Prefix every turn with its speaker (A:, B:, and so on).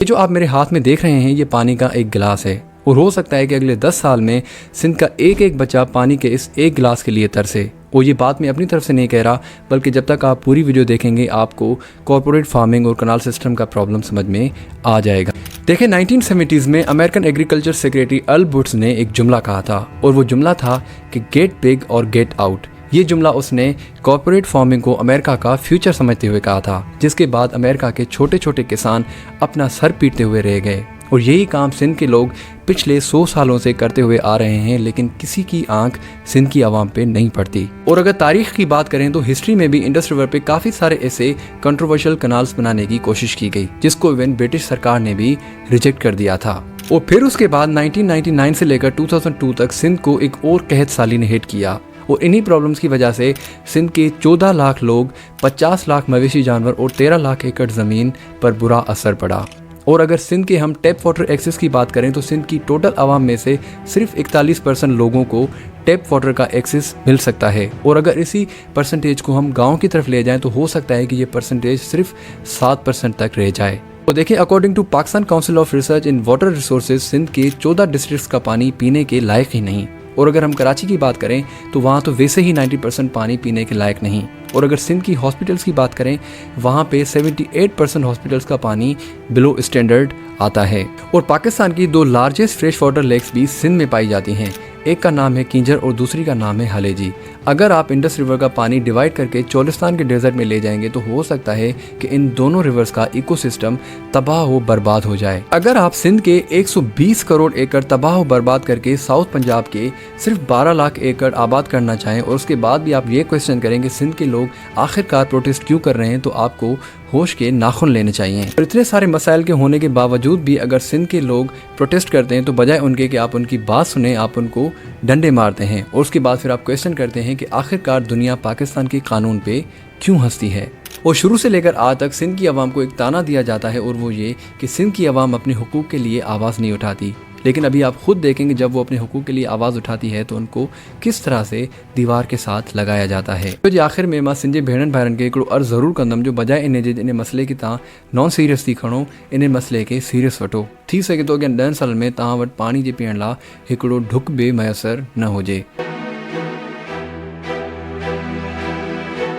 A: یہ جو آپ میرے ہاتھ میں دیکھ رہے ہیں یہ پانی کا ایک گلاس ہے، اور ہو سکتا ہے کہ اگلے 10 سال میں سندھ کا ایک ایک بچہ پانی کے اس ایک گلاس کے لیے ترسے۔ اور یہ بات میں اپنی طرف سے نہیں کہہ رہا، بلکہ جب تک آپ پوری ویڈیو دیکھیں گے آپ کو کارپوریٹ فارمنگ اور کنال سسٹم کا پرابلم سمجھ میں آ جائے گا۔ دیکھیں 1970s میں امریکن ایگریکلچر سیکریٹری ال بوٹس نے ایک جملہ کہا تھا، اور وہ جملہ تھا کہ گیٹ بگ اور گیٹ آؤٹ۔ یہ جملہ اس نے کارپوریٹ فارمنگ کو امریکہ کا فیوچر سمجھتے ہوئے کہا تھا، جس کے بعد امریکہ کے چھوٹے چھوٹے کسان اپنا سر پیٹتے ہوئے رہ گئے۔ اور یہی کام سندھ کے لوگ پچھلے 100 سالوں سے کرتے ہوئے آ رہے ہیں، لیکن کسی کی آنکھ سندھ کی عوام پہ نہیں پڑتی۔ اور اگر تاریخ کی بات کریں تو ہسٹری میں بھی انڈس ریور پہ کافی سارے ایسے کنٹروورشل کنالز بنانے کی کوشش کی گئی، جس کو ایون برٹش سرکار نے بھی ریجیکٹ کر دیا تھا۔ اور پھر اس کے بعد 1999 سے لے کر 2002 تک سندھ کو ایک اور قحط سالی نے ہٹ کیا، اور انہی پرابلمز کی وجہ سے سندھ کے 14 لاکھ لوگ، 50 لاکھ مویشی جانور اور 13 لاکھ ایکڑ زمین پر برا اثر پڑا۔ اور اگر سندھ کے ہم ٹیپ واٹر ایکسس کی بات کریں تو سندھ کی ٹوٹل عوام میں سے صرف 41% لوگوں کو ٹیپ واٹر کا ایکسس مل سکتا ہے، اور اگر اسی پرسنٹیج کو ہم گاؤں کی طرف لے جائیں تو ہو سکتا ہے کہ یہ پرسنٹیج صرف 7% تک رہ جائے۔ تو دیکھیں according to Pakistan council of research in water resources, Sindh کے 14 ڈسٹرکٹس کا پانی پینے کے لائق ہی نہیں۔ اور اگر ہم کراچی کی بات کریں تو وہاں تو ویسے ہی 90% پانی پینے کے لائق نہیں۔ اور اگر سندھ کی ہاسپٹلس کی بات کریں وہاں پہ 78% ہاسپٹلس کا پانی بلو اسٹینڈرڈ آتا ہے۔ اور پاکستان کی 2 لارجسٹ فریش واٹر لیکس بھی سندھ میں پائی جاتی ہیں، ایک کا نام ہے کینجر اور دوسری کا نام ہے ہلیجی۔ اگر آپ انڈس ریور کا پانی ڈیوائڈ کر کے چولستان کے ڈیزرٹ میں لے جائیں گے تو ہو سکتا ہے کہ ان دونوں ریورز کا ایکو سسٹم تباہ و برباد ہو جائے۔ اگر آپ سندھ کے 120 کروڑ ایکڑ تباہ و برباد کر کے ساؤتھ پنجاب کے صرف 12 لاکھ ایکڑ آباد کرنا چاہیں، اور اس کے بعد بھی آپ یہ کوشچن کریں کہ سندھ کے لوگ آخر کار پروٹیسٹ کیوں کر رہے ہیں، تو آپ کو ہوش کے ناخن لینے چاہیے۔ اور اتنے سارے مسائل کے ہونے کے باوجود بھی اگر سندھ کے لوگ پروٹیسٹ کرتے ہیں تو بجائے ان کے کہ آپ ان کی بات سنیں، آپ ان کو ڈنڈے مارتے ہیں، اور اس کے بعد پھر آپ کوشچن کرتے ہیں کہ آخر کار دنیا پاکستان کے قانون پہ کیوں ہنستی ہے۔ اور شروع سے لے کر آج تک سندھ کی عوام کو ایک تانا دیا جاتا ہے، اور وہ یہ کہ سندھ کی عوام اپنے حقوق کے لیے آواز نہیں اٹھاتی۔ لیکن ابھی آپ خود دیکھیں گے جب وہ اپنے حقوق کے لیے آواز اٹھاتی ہے تو ان کو کس طرح سے دیوار کے ساتھ لگایا جاتا ہے۔ تو جی آخر میں ماں سنجے بھیڑن بھائرن کے ایکڑو عرض ضرور کندم جو بجائے انہیں مسئلے کی تاں نان سیریس تھی کھڑو، انہیں مسئلے کے سیریس وٹو تھی سکے تو اگین 10 سال میں تاں وٹ پانی جے پیئن لا ایکڑو ڈھک بے میسر نہ ہو جے۔